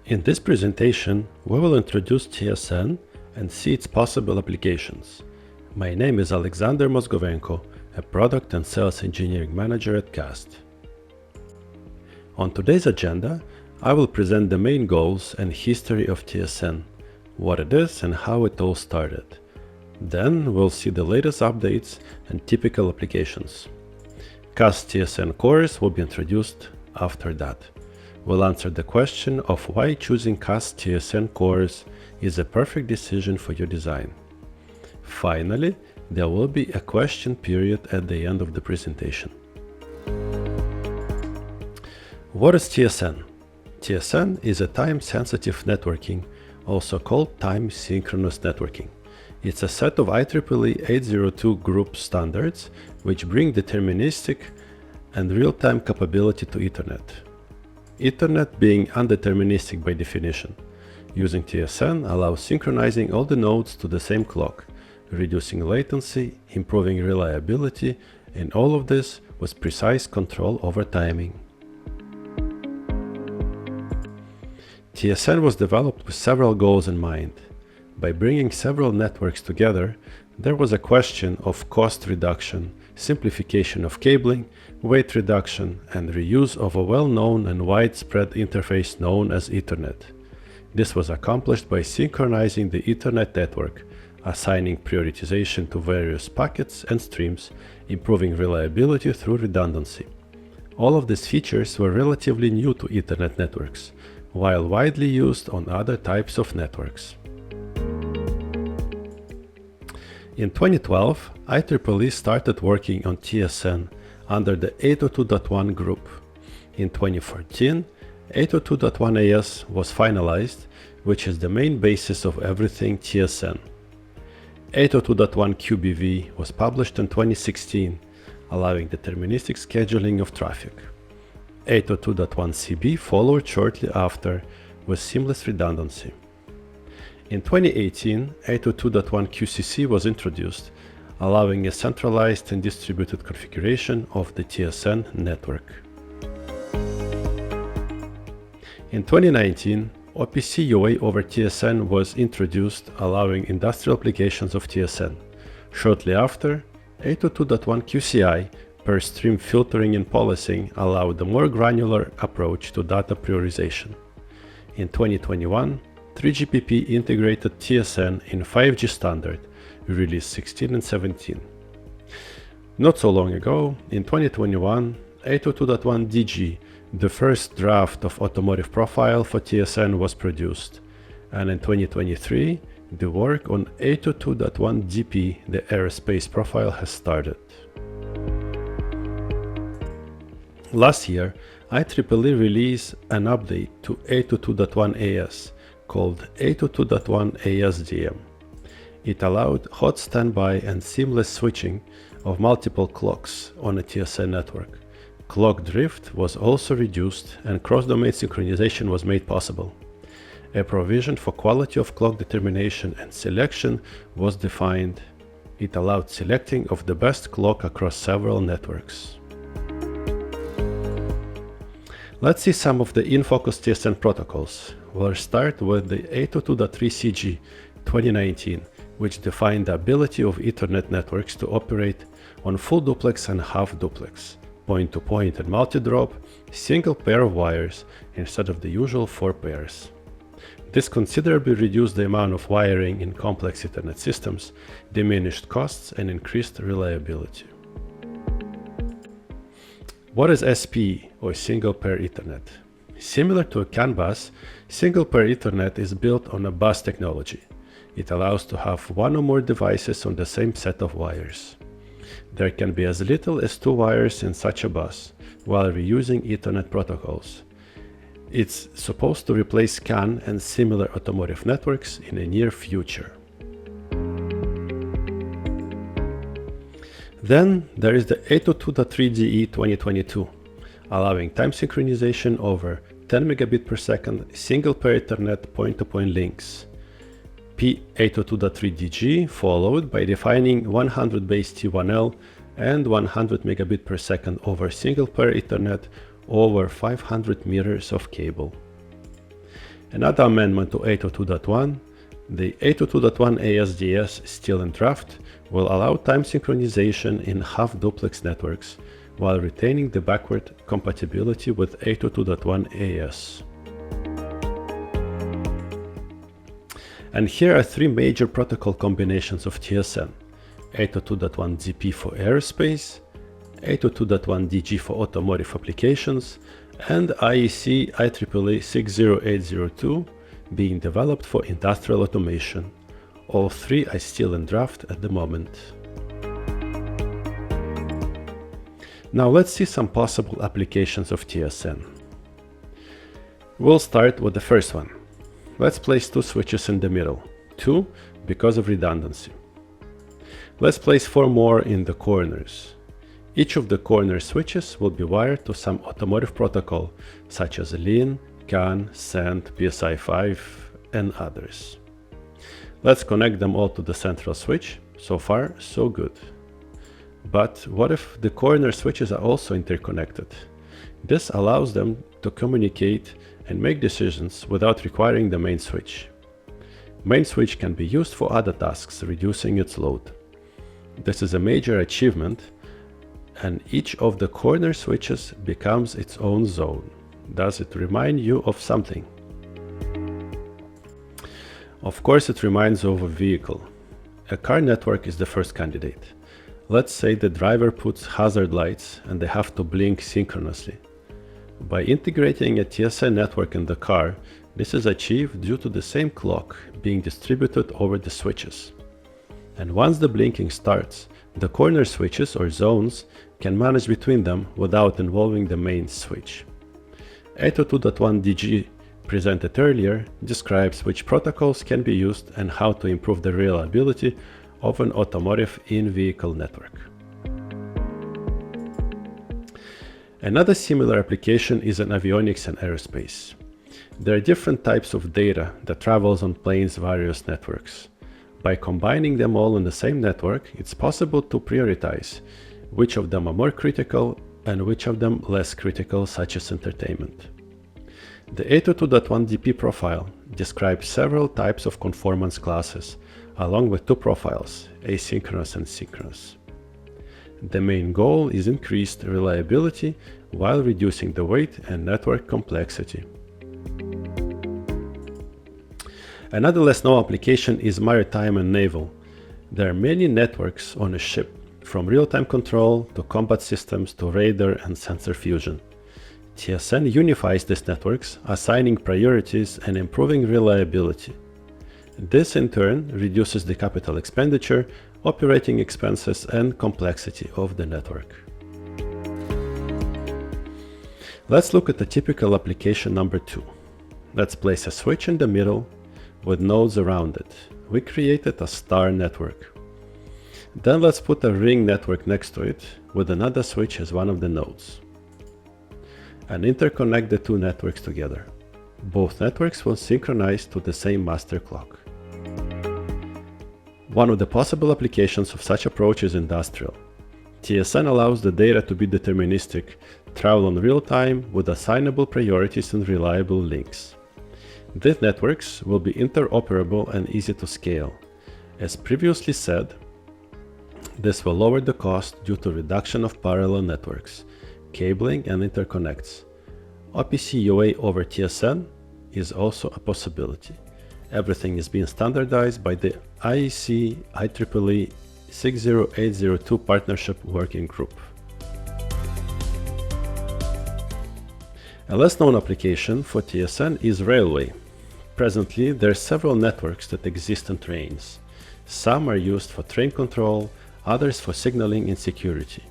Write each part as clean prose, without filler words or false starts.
In this presentation, we will introduce TSN and see its possible applications. My name is Alexander Mozgovenko, a Product and Sales Engineering Manager at CAST. On today's agenda, I will present the main goals and history of TSN, what it is and how it all started. Then we'll see the latest updates and typical applications. CAST TSN cores will be introduced after that. We'll answer the question of why choosing CAST TSN cores is a perfect decision for your design. Finally, there will be a question period at the end of the presentation. What is TSN? TSN is a time-sensitive networking, also called time-synchronous networking. It's a set of IEEE 802 group standards which bring deterministic and real-time capability to Ethernet. Ethernet being undeterministic by definition. Using TSN allows synchronizing all the nodes to the same clock, reducing latency, improving reliability, and all of this with precise control over timing. TSN was developed with several goals in mind. By bringing several networks together, there was a question of cost reduction, simplification of cabling, weight reduction, and reuse of a well-known and widespread interface known as Ethernet. This was accomplished by synchronizing the Ethernet network, assigning prioritization to various packets and streams, improving reliability through redundancy. All of these features were relatively new to Ethernet networks, while widely used on other types of networks. In 2012, IEEE started working on TSN under the 802.1 group. In 2014, 802.1 AS was finalized, which is the main basis of everything TSN. 802.1 QBV was published in 2016, allowing deterministic scheduling of traffic. 802.1 CB followed shortly after with seamless redundancy. In 2018, 802.1 QCC was introduced, allowing a centralized and distributed configuration of the TSN network. In 2019, OPC UA over TSN was introduced, allowing industrial applications of TSN. Shortly after, 802.1 QCI per stream filtering and policing allowed a more granular approach to data prioritization. In 2021, 3GPP integrated TSN in 5G standard, release 16 and 17. Not so long ago, in 2021, 802.1 DG, the first draft of automotive profile for TSN was produced, and in 2023, the work on 802.1 DP, the aerospace profile, has started. Last year, IEEE released an update to 802.1 AS called 802.1 ASDM. It allowed hot standby and seamless switching of multiple clocks on a TSN network. Clock drift was also reduced and cross-domain synchronization was made possible. A provision for quality of clock determination and selection was defined. It allowed selecting of the best clock across several networks. Let's see some of the in-focus TSN protocols. We'll start with the 802.3CG 2019, which defined the ability of Ethernet networks to operate on full duplex and half duplex, point-to-point and multi-drop, single pair of wires instead of the usual 4 pairs. This considerably reduced the amount of wiring in complex Ethernet systems, diminished costs, and increased reliability. What is SP, or Single Pair Ethernet? Similar to a CAN bus, Single Pair Ethernet is built on a bus technology. It allows to have one or more devices on the same set of wires. There can be as little as 2 wires in such a bus, while reusing Ethernet protocols. It's supposed to replace CAN and similar automotive networks in the near future. Then there is the 802.3DE 2022, allowing time synchronization over 10 megabit per second single pair Ethernet point-to-point links. P802.3DG followed by defining 100 base T1L and 100 megabit per second over single pair Ethernet over 500 meters of cable. Another amendment to 802.1, the 802.1 ASDS is still in draft, will allow time synchronization in half-duplex networks while retaining the backward compatibility with 802.1 AS. And here are three major protocol combinations of TSN: 802.1 DP for aerospace, 802.1 DG for automotive applications, and IEC IEEE 60802 being developed for industrial automation. All three are still in draft at the moment. Now let's see some possible applications of TSN. We'll start with the first one. Let's place two switches in the middle. Two, because of redundancy. Let's place four more in the corners. Each of the corner switches will be wired to some automotive protocol, such as LIN, CAN, SANT, PSI-5, and others. Let's connect them all to the central switch. So far, so good. But what if the corner switches are also interconnected? This allows them to communicate and make decisions without requiring the main switch. Main switch can be used for other tasks, reducing its load. This is a major achievement, and each of the corner switches becomes its own zone. Does it remind you of something? Of course, it reminds of a vehicle. A car network is the first candidate. Let's say the driver puts hazard lights and they have to blink synchronously. By integrating a TSN network in the car, this is achieved due to the same clock being distributed over the switches. And once the blinking starts, the corner switches or zones can manage between them without involving the main switch. 802.1 DG presented earlier describes which protocols can be used and how to improve the reliability of an automotive in-vehicle network. Another similar application is in avionics and aerospace. There are different types of data that travels on planes' various networks. By combining them all in the same network, it's possible to prioritize which of them are more critical and which of them less critical, such as entertainment. The 802.1 DP profile describes several types of conformance classes, along with two profiles, asynchronous and synchronous. The main goal is increased reliability while reducing the weight and network complexity. Another less known application is maritime and naval. There are many networks on a ship, from real-time control to combat systems to radar and sensor fusion. TSN unifies these networks, assigning priorities and improving reliability. This in turn reduces the capital expenditure, operating expenses, and complexity of the network. Let's look at the typical application number 2. Let's place a switch in the middle with nodes around it. We created a star network. Then let's put a ring network next to it with another switch as one of the nodes, and interconnect the two networks together. Both networks will synchronize to the same master clock. One of the possible applications of such approach is industrial. TSN allows the data to be deterministic, travel in real time with assignable priorities and reliable links. These networks will be interoperable and easy to scale. As previously said, this will lower the cost due to reduction of parallel networks, cabling, and interconnects. OPC UA over TSN is also a possibility. Everything is being standardized by the IEC IEEE 60802 Partnership Working Group. A less known application for TSN is railway. Presently, there are several networks that exist on trains. Some are used for train control, others for signaling and security.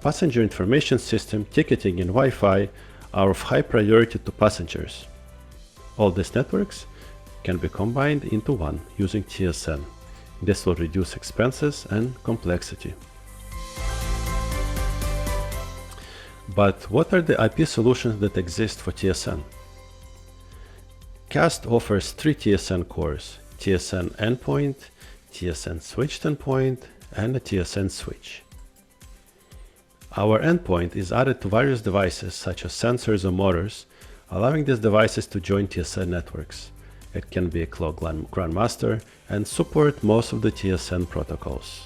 Passenger information system, ticketing, and Wi-Fi are of high priority to passengers. All these networks can be combined into one using TSN. This will reduce expenses and complexity. But what are the IP solutions that exist for TSN? CAST offers 3 TSN cores: TSN endpoint, TSN switched endpoint, and a TSN switch. Our endpoint is added to various devices such as sensors or motors, allowing these devices to join TSN networks. It can be a clock grandmaster and support most of the TSN protocols.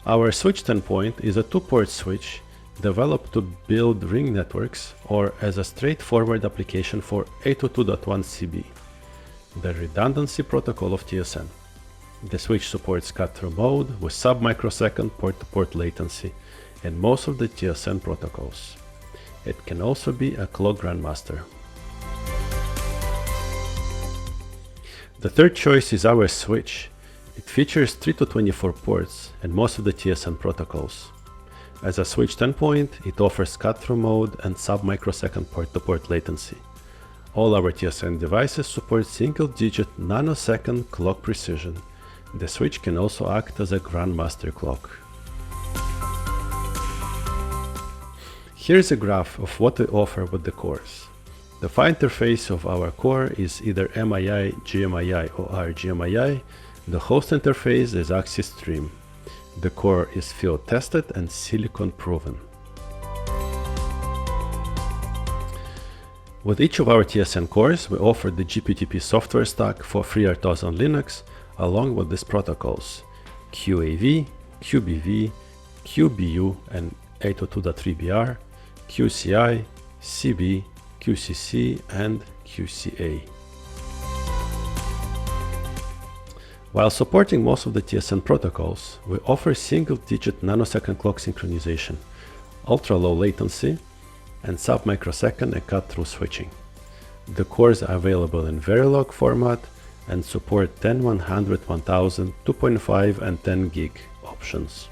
Our switch 10 point is a two-port switch developed to build ring networks or as a straightforward application for 802.1cb, the redundancy protocol of TSN. The switch supports cut-through mode with sub-microsecond port-to-port latency in most of the TSN protocols. It can also be a clock grandmaster. The third choice is our switch. It features 3 to 24 ports in most of the TSN protocols. As a switch 10 point, it offers cut-through mode and sub-microsecond port-to-port latency. All our TSN devices support single-digit nanosecond clock precision. The switch can also act as a grandmaster clock. Here's a graph of what we offer with the cores. The PHY interface of our core is either MII, GMII, or RGMII. The host interface is Axis Stream. The core is field tested and silicon proven. With each of our TSN cores, we offer the GPTP software stack for FreeRTOS on Linux, along with these protocols: QAV, QBV, QBU and 802.3BR, QCI, CB, QCC and QCA. While supporting most of the TSN protocols, we offer single-digit nanosecond clock synchronization, ultra-low latency, and sub-microsecond and cut-through switching. The cores are available in Verilog format and support 10, 100, 1000, 2.5 and 10 gig options.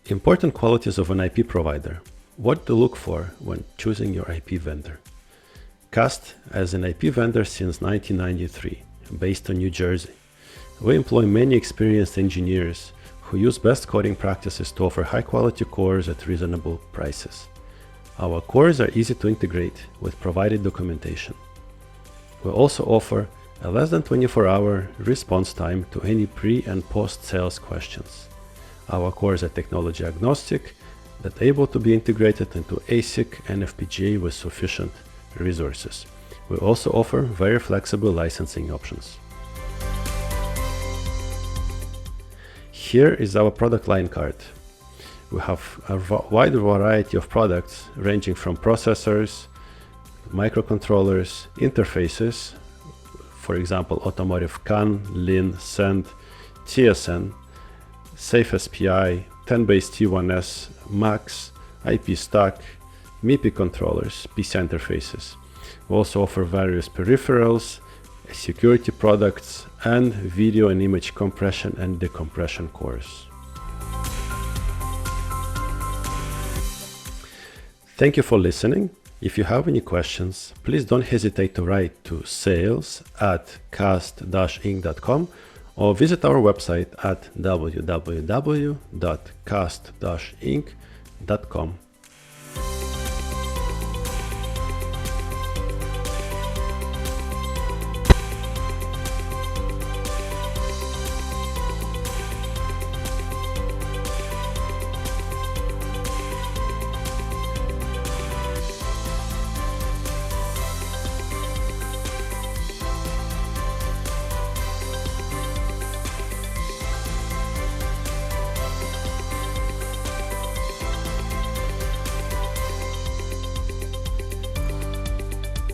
Important qualities of an IP provider. What to look for when choosing your IP vendor. CAST as an IP vendor since 1993, based on New Jersey. We employ many experienced engineers who use best coding practices to offer high-quality cores at reasonable prices. Our cores are easy to integrate with provided documentation. We also offer a less than 24-hour response time to any pre- and post-sales questions. Our cores are technology agnostic, that able to be integrated into ASIC and FPGA with sufficient resources. We also offer very flexible licensing options. Here is our product line card. We have a wide variety of products ranging from processors, microcontrollers, interfaces, for example, automotive CAN, LIN, SEND, TSN, Safe SPI, 10BASE-T1S, MAX, IP stack, MIPI controllers, PCI interfaces. We also offer various peripherals, security products, and video and image compression and decompression cores. Thank you for listening. If you have any questions, please don't hesitate to write to sales@cast-inc.com or visit our website at www.cast-inc.com.